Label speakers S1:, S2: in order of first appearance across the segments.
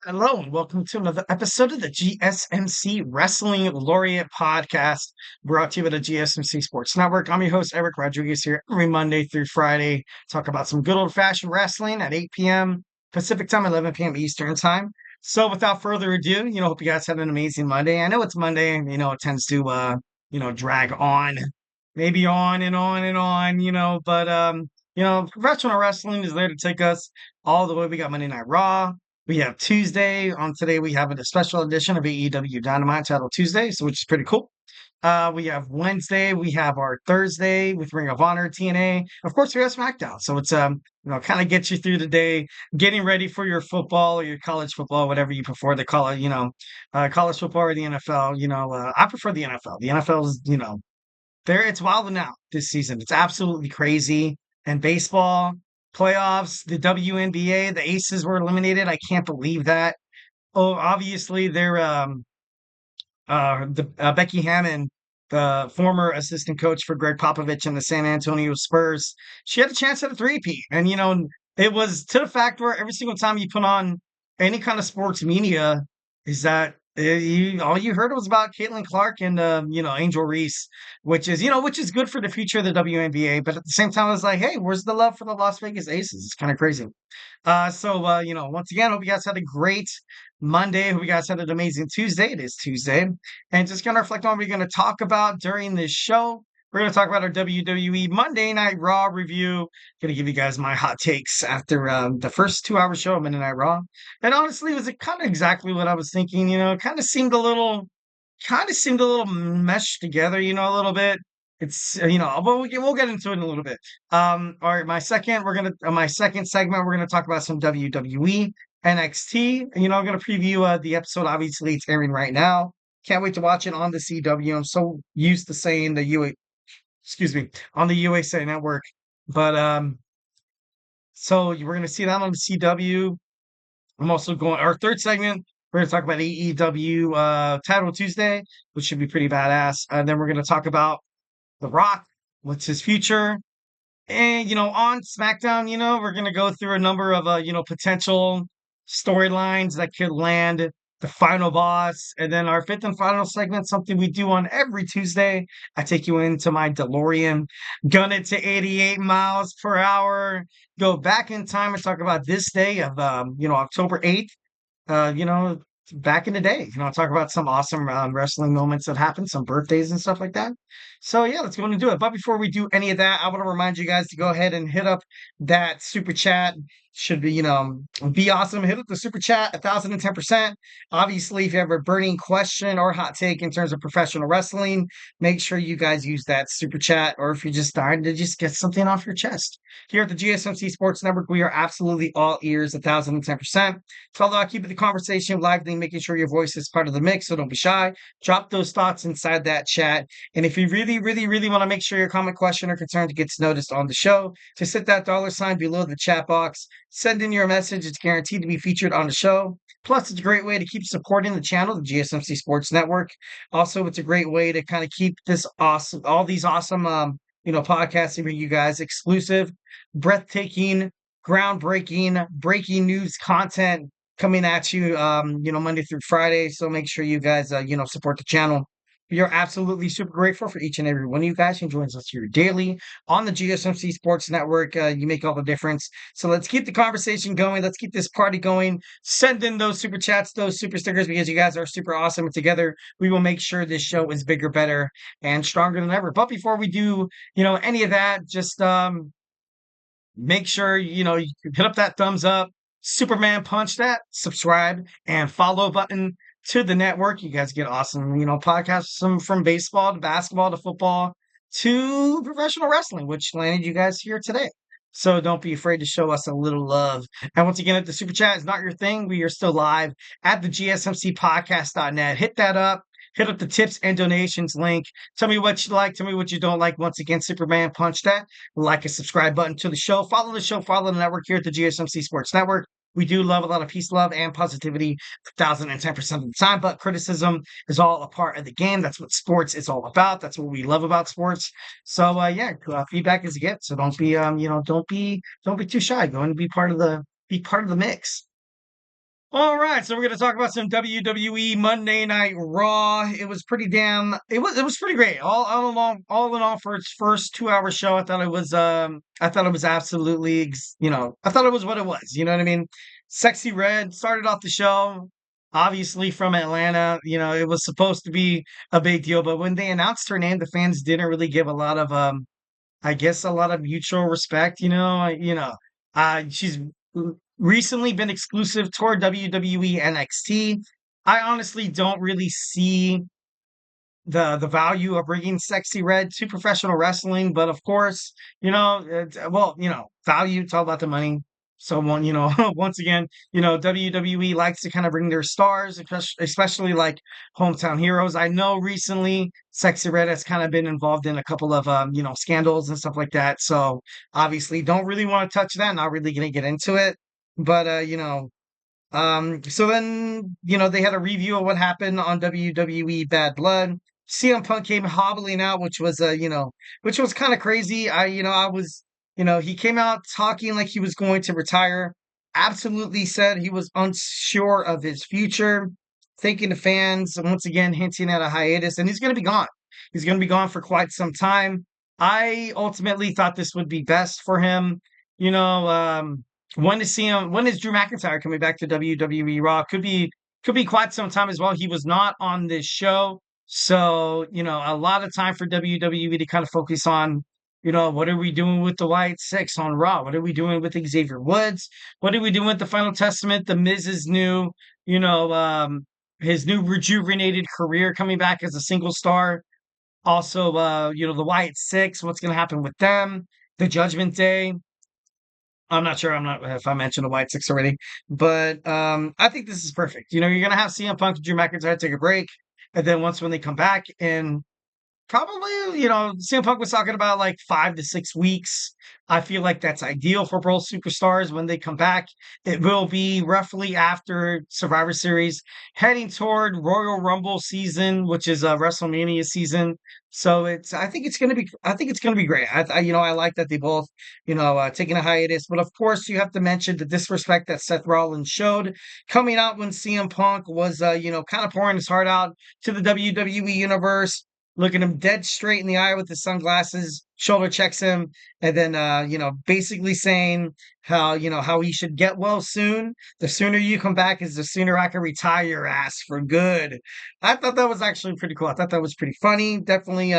S1: Hello and welcome to another episode of the GSMC Wrestling Laureate podcast brought to you by the GSMC Sports Network. I'm your host, Eric Rodriguez, here every Monday through Friday. Talk about some good old fashioned wrestling at 8 p.m. Pacific time, 11 p.m. Eastern time. So without further ado, hope you guys had an amazing Monday. I know it's Monday, it tends to, drag on, maybe on and on and on, but professional wrestling is there to take us all the way. We got Monday Night Raw. We have Tuesday. On today, we have a special edition of AEW Dynamite Title Tuesday, so which is pretty cool. We have Wednesday. We have our Thursday with Ring of Honor, TNA. Of course, we have SmackDown. So it's kind of gets you through the day, getting ready for your football or your college football, whatever you prefer to call it. College football or the NFL. I prefer the NFL. The NFL is there. It's wild now this season. It's absolutely crazy. And baseball playoffs, the WNBA, the Aces were eliminated. I can't believe that. Oh, obviously they're Becky Hammon, the former assistant coach for Greg Popovich and the San Antonio Spurs. She had a chance at a three-peat, and it was to the fact where every single time you put on any kind of sports media, is that all you heard was about Caitlin Clark and Angel Reese, which is good for the future of the WNBA. But at the same time, I was like, hey, where's the love for the Las Vegas Aces? It's kind of crazy. Once again, hope you guys had a great Monday. Hope you guys had an amazing Tuesday. It is Tuesday. And just going to reflect on what we're going to talk about during this show. We're going to talk about our WWE Monday Night Raw review. Going to give you guys my hot takes after the first 2 hour show of Monday Night Raw. And honestly, it was kind of exactly what I was thinking. It kind of seemed a little meshed together, a little bit. It's but we'll get into it in a little bit. All right, my second segment, we're gonna talk about some WWE NXT. I'm gonna preview the episode. Obviously, it's airing right now. Can't wait to watch it on the CW. I'm so used to saying excuse me, on the USA Network. But so we're gonna see that on the CW. I'm also going our third segment. We're going to talk about AEW Title Tuesday, which should be pretty badass. And then we're going to talk about The Rock, what's his future. And, on SmackDown, we're going to go through a number of, potential storylines that could land the final boss. And then our fifth and final segment, something we do on every Tuesday. I take you into my DeLorean, gun it to 88 miles per hour, go back in time and talk about this day of, October 8th. uh, you know, back in the day, talk about some awesome wrestling moments that happened, some birthdays and stuff like that. So yeah, let's go and do it. But before we do any of that, I want to remind you guys to go ahead and hit up that super chat. Should be awesome. Hit up the super chat 1,010%. Obviously, if you have a burning question or hot take in terms of professional wrestling, make sure you guys use that super chat. Or if you're just dying to just get something off your chest. Here at the GSMC Sports Network, we are absolutely all ears 1,010%. So although I keep the conversation lively, making sure your voice is part of the mix, so don't be shy. Drop those thoughts inside that chat. And if you really, really, really want to make sure your comment, question, or concern gets noticed on the show, just hit that $sign below the chat box. Send in your message. It's guaranteed to be featured on the show. Plus, it's a great way to keep supporting the channel, the GSMC Sports Network. Also, it's a great way to kind of keep all these awesome, podcasts for you guys exclusive, breathtaking, groundbreaking, breaking news content coming at you, Monday through Friday. So make sure you guys, support the channel. We are absolutely super grateful for each and every one of you guys who joins us here daily on the GSMC Sports Network. You make all the difference. So let's keep the conversation going. Let's keep this party going. Send in those super chats, those super stickers, because you guys are super awesome. And together, we will make sure this show is bigger, better, and stronger than ever. But before we do, any of that, just make sure, you hit up that thumbs up, Superman punch that, subscribe, and follow button to the network. You guys get awesome, podcasts from baseball to basketball to football to professional wrestling, which landed you guys here today. So don't be afraid to show us a little love. And once again, if the super chat is not your thing, we are still live at the GSMCpodcast.net. Hit that up. Hit up the tips and donations link. Tell me what you like. Tell me what you don't like. Once again, Superman punch that. Like and subscribe button to the show. Follow the show. Follow the network here at the GSMC Sports Network. We do love a lot of peace, love, and positivity 1,010% of the time, but criticism is all a part of the game. That's what sports is all about. That's what we love about sports. So feedback is a gift. So don't be don't be too shy. Go and be part of the mix. All right, so we're going to talk about some WWE Monday Night Raw. It was pretty damn. It was pretty great. All in all, for its first 2 hour show, I thought it was absolutely I thought it was what it was. You know what I mean? Sexy Red started off the show, obviously from Atlanta. It was supposed to be a big deal, but when they announced her name, the fans didn't really give a lot of I guess a lot of mutual respect. She's recently been exclusive toward WWE NXT. I honestly don't really see the value of bringing Sexy Red to professional wrestling, but of course, value. It's all about the money. So once again, WWE likes to kind of bring their stars, especially like hometown heroes. I know recently Sexy Red has kind of been involved in a couple of scandals and stuff like that. So obviously, don't really want to touch that. Not really going to get into it, but so then, they had a review of what happened on WWE Bad Blood. CM Punk came hobbling out, which was kind of crazy. He came out talking like he was going to retire. Absolutely said he was unsure of his future, thanking the fans, once again hinting at a hiatus, and he's going to be gone. He's going to be gone for quite some time. I ultimately thought this would be best for him. You know, when is Drew McIntyre coming back to WWE Raw? Could be quite some time as well. He was not on this show. So, a lot of time for WWE to kind of focus on, what are we doing with the Wyatt Sicks on Raw? What are we doing with Xavier Woods? What are we doing with the Final Testament? The Miz's new, you know, his new rejuvenated career coming back as a single star. Also, the Wyatt Sicks, what's going to happen with them? The Judgment Day. I'm not if I mentioned the White Six already, but I think this is perfect. You're gonna have CM Punk and Drew McIntyre take a break, and then once when they come back, and probably, CM Punk was talking about like 5 to 6 weeks. I feel like that's ideal for both superstars when they come back. It will be roughly after Survivor Series, heading toward Royal Rumble season, which is a WrestleMania season. So I think it's gonna be great. I like that they both, taking a hiatus. But of course, you have to mention the disrespect that Seth Rollins showed coming out when CM Punk was, kind of pouring his heart out to the WWE Universe, looking him dead straight in the eye with his sunglasses, shoulder checks him, and then basically saying how he should get well soon. The sooner you come back is the sooner I can retire your ass for good. I thought that was actually pretty cool. I thought that was pretty funny. Definitely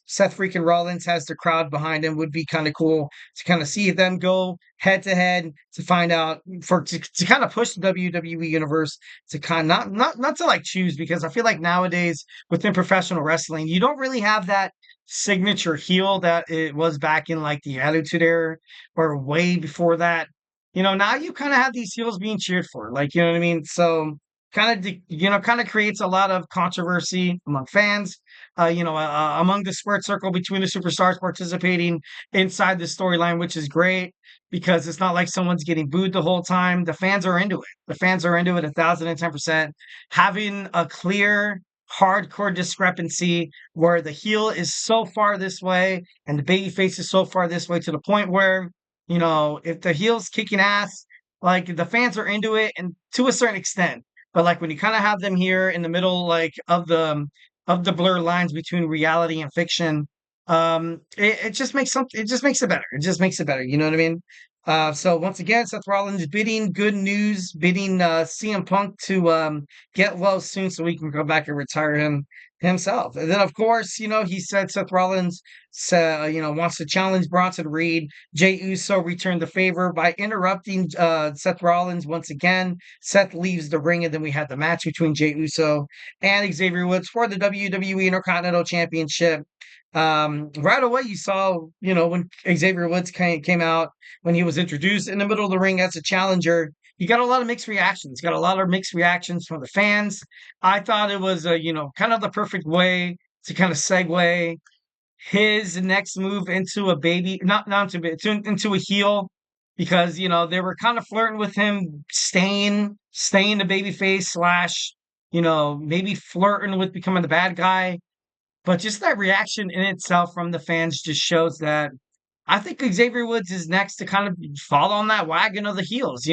S1: Seth freaking Rollins has the crowd behind him. Would be kind of cool to kind of see them go head to head to find out to kind of push the WWE universe to kind of not to like choose, because I feel like nowadays within professional wrestling, you don't really have that signature heel that it was back in like the Attitude Era or way before that. Now you kind of have these heels being cheered for, like, you know what I mean? So kind of creates a lot of controversy among fans, among the squared circle between the superstars participating inside the storyline, which is great because it's not like someone's getting booed the whole time. The fans are into it. The fans are into it 1,010%. Having a clear, hardcore discrepancy where the heel is so far this way and the baby face is so far this way, to the point where, if the heel's kicking ass, like the fans are into it and to a certain extent. But like when you kind of have them here in the middle, like of the blur lines between reality and fiction, it just makes something. It just makes it better. It just makes it better. You know what I mean? So once again, Seth Rollins bidding good news, bidding CM Punk to get well soon so he can come back and retire himself. And then of course, he said Seth Rollins wants to challenge Bronson Reed. Jey Uso returned the favor by interrupting Seth Rollins once again. Seth leaves the ring, and then we had the match between Jey Uso and Xavier Woods for the WWE Intercontinental Championship. Right away, you saw, when Xavier Woods came out, when he was introduced in the middle of the ring as a challenger, he got a lot of mixed reactions. Got a lot of mixed reactions from the fans. I thought it was, kind of the perfect way to kind of segue his next move into a baby, not into a heel, because they were kind of flirting with him staying the baby face slash, maybe flirting with becoming the bad guy. But just that reaction in itself from the fans just shows that I think Xavier Woods is next to kind of fall on that wagon of the heels.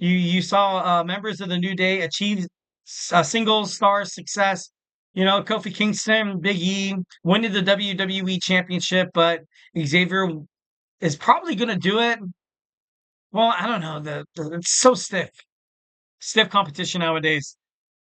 S1: You saw members of the New Day achieve single star success. You know, Kofi Kingston, Big E, winning the WWE Championship, but Xavier is probably going to do it. Well, I don't know. It's so stiff competition nowadays.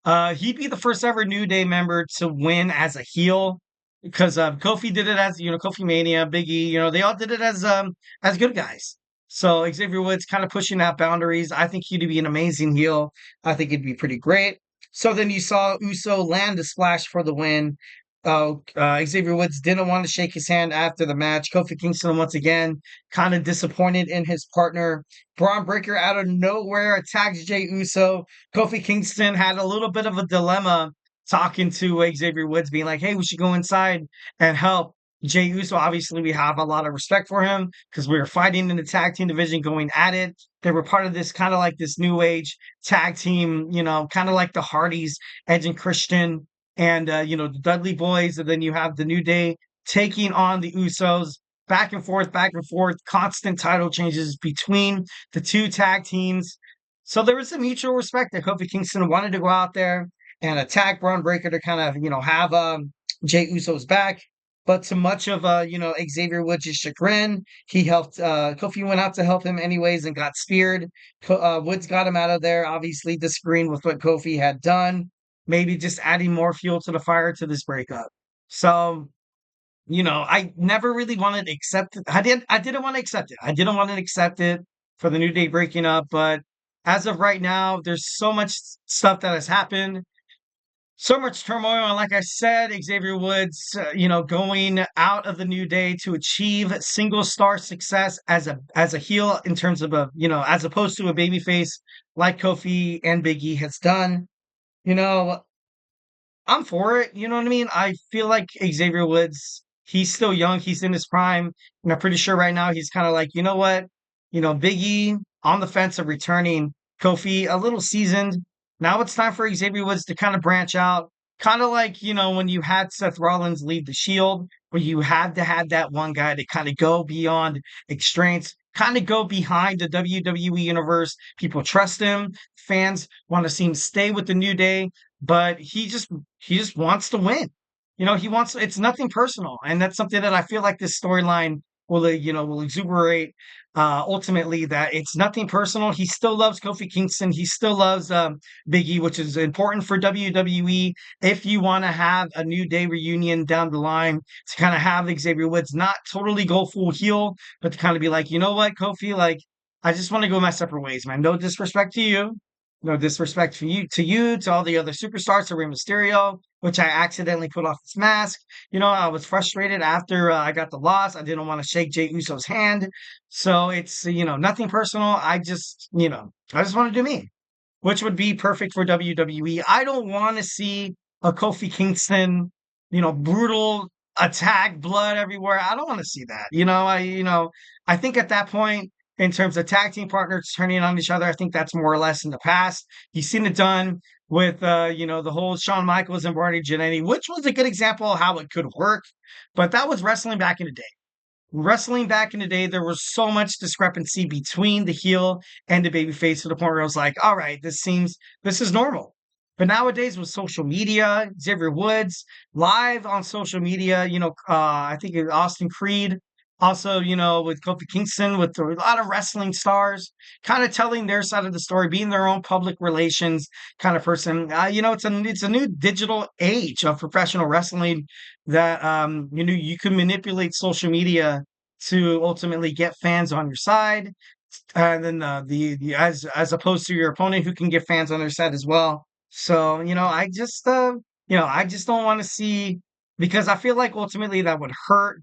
S1: He'd be the first ever New Day member to win as a heel because Kofi did it as Kofi Mania, Big E. They all did it as good guys. So Xavier Woods kind of pushing out boundaries. I think he'd be an amazing heel. I think it'd be pretty great. So then you saw Uso land the splash for the win. Xavier Woods didn't want to shake his hand after the match. Kofi Kingston once again kind of disappointed in his partner. Braun Breaker out of nowhere attacks Jey Uso. Kofi Kingston had a little bit of a dilemma talking to Xavier Woods, being like, hey, we should go inside and help Jey Uso. Obviously, we have a lot of respect for him because we were fighting in the tag team division, going at it. They were part of this kind of like this new age tag team, kind of like the Hardys, Edge and Christian, and the Dudley Boys. And then you have the New Day taking on the Usos. Back and forth, constant title changes between the two tag teams. So there was a mutual respect that Kofi Kingston wanted to go out there and attack Braun Breaker to kind of, have Jey Uso's back. But to much of, Xavier Woods' chagrin, he helped, Kofi went out to help him anyways and got speared. Woods got him out of there, obviously disagreeing with what Kofi had done, maybe just adding more fuel to the fire to this breakup. So I never really wanted to accept it. I didn't want to accept it. I didn't want to accept it for the New Day breaking up, but as of right now, there's so much stuff that has happened, so much turmoil, and like I said, Xavier Woods, going out of the New Day to achieve single star success as a heel in terms of as opposed to a babyface like Kofi and Big E has done. You know, I'm for it. You know what I mean? I feel like Xavier Woods, he's still young. He's in his prime. And I'm pretty sure right now he's kind of like, you know what? Big E on the fence of returning. Kofi, a little seasoned. Now it's time for Xavier Woods to kind of branch out. Kind of like, when you had Seth Rollins leave the Shield, where you had to have that one guy to kind of go beyond extraints, kind of go behind the WWE Universe. People trust him. Fans want to see him stay with the New Day, but he just wants to win. He wants it's nothing personal. And that's something that I feel like this storyline will exuberate ultimately, that it's nothing personal. He still loves Kofi Kingston. He still loves Big E, which is important for WWE. If you want to have a New Day reunion down the line, to kind of have Xavier Woods not totally go full heel, but to kind of be like, you know what, Kofi, like, I just want to go my separate ways, man. No disrespect to you. No disrespect to all the other superstars, to Rey Mysterio, which I accidentally put off his mask. I was frustrated after I got the loss. I didn't want to shake Jey Uso's hand. So it's, nothing personal. I just want to do me, which would be perfect for WWE. I don't want to see a Kofi Kingston, brutal attack, blood everywhere. I don't want to see that. I think at that point, in terms of tag team partners turning on each other, I think that's more or less in the past. You've seen it done with, the whole Shawn Michaels and Barney Jannetty, which was a good example of how it could work. But that was wrestling back in the day. Wrestling back in the day, there was so much discrepancy between the heel and the babyface, to the point where I was like, all right, this is normal. But nowadays with social media, Xavier Woods live on social media, I think Austin Creed, also, with Kofi Kingston, with a lot of wrestling stars, kind of telling their side of the story, being their own public relations kind of person. It's a new digital age of professional wrestling, that you can manipulate social media to ultimately get fans on your side, and then as opposed to your opponent, who can get fans on their side as well. So I just don't want to see, because I feel like ultimately that would hurt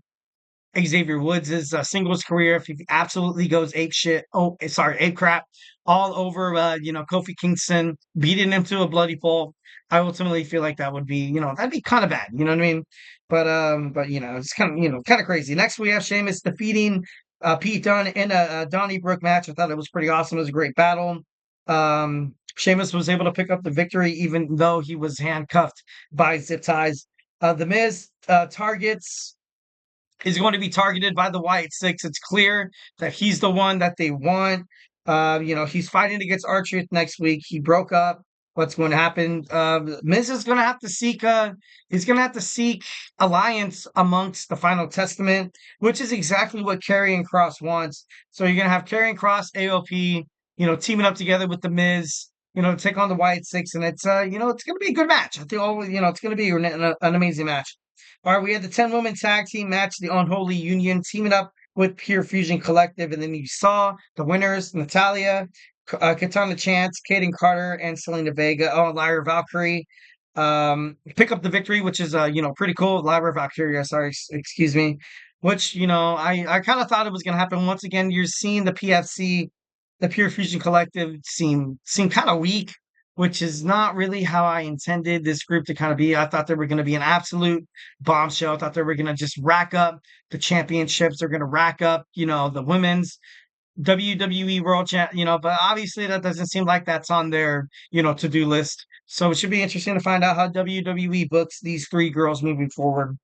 S1: Xavier Woods' singles career if he absolutely goes ape shit. Oh, sorry, ape crap all over, Kofi Kingston, beating him to a bloody pulp. I ultimately feel like that would be, that'd be kind of bad. You know what I mean? But it's kind of crazy. Next, we have Sheamus defeating Pete Dunne in a Donnybrook match. I thought it was pretty awesome. It was a great battle. Sheamus was able to pick up the victory, even though he was handcuffed by zip ties. The Miz targets is going to be targeted by the Wyatt Sicks. It's clear that he's the one that they want. He's fighting against R-Truth next week. He broke up. What's going to happen? Miz is going to have to seek. He's going to have to seek alliance amongst the Final Testament, which is exactly what Karrion Kross wants. So you're going to have Karrion Kross, AOP, teaming up together with the Miz, to take on the Wyatt Sicks, and it's it's going to be a good match. I think it's going to be an amazing match. All right, we had the 10-woman tag team match, the Unholy Union, teaming up with Pure Fusion Collective, and then you saw the winners: Natalia, Katana Chance, Kaden Carter, and Selena Vega. Oh, Lyra Valkyrie pick up the victory, which is pretty cool. Lyra Valkyria, sorry, excuse me. Which I kind of thought it was going to happen once again. You're seeing the PFC, the Pure Fusion Collective, seem kind of weak, which is not really how I intended this group to kind of be. I thought they were going to be an absolute bombshell. I thought they were going to just rack up the championships. They're going to rack up, the women's WWE World Champ, but obviously that doesn't seem like that's on their, to-do list. So it should be interesting to find out how WWE books these three girls moving forward.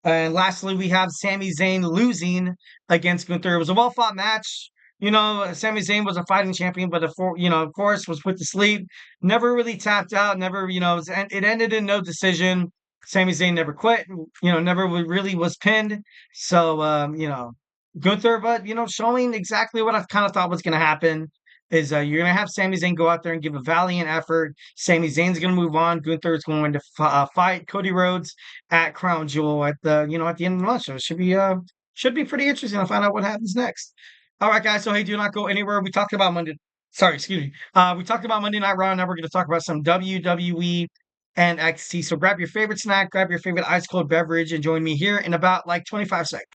S1: And lastly, we have Sami Zayn losing against Gunther. It was a well-fought match. Sami Zayn was a fighting champion, but of course, was put to sleep. Never really tapped out. Never, it ended in no decision. Sami Zayn never quit. Never really was pinned. So, Gunther, but showing exactly what I kind of thought was going to happen is you're going to have Sami Zayn go out there and give a valiant effort. Sami Zayn's going to move on. Gunther is going to fight Cody Rhodes at Crown Jewel at the at the end of the month. So it should be pretty interesting to find out what happens next. All right, guys. So hey, do not go anywhere. We talked about Monday. Sorry, excuse me. We talked about Monday Night Raw. Now we're going to talk about some WWE and NXT. So grab your favorite snack, grab your favorite ice cold beverage, and join me here in about like 25 seconds.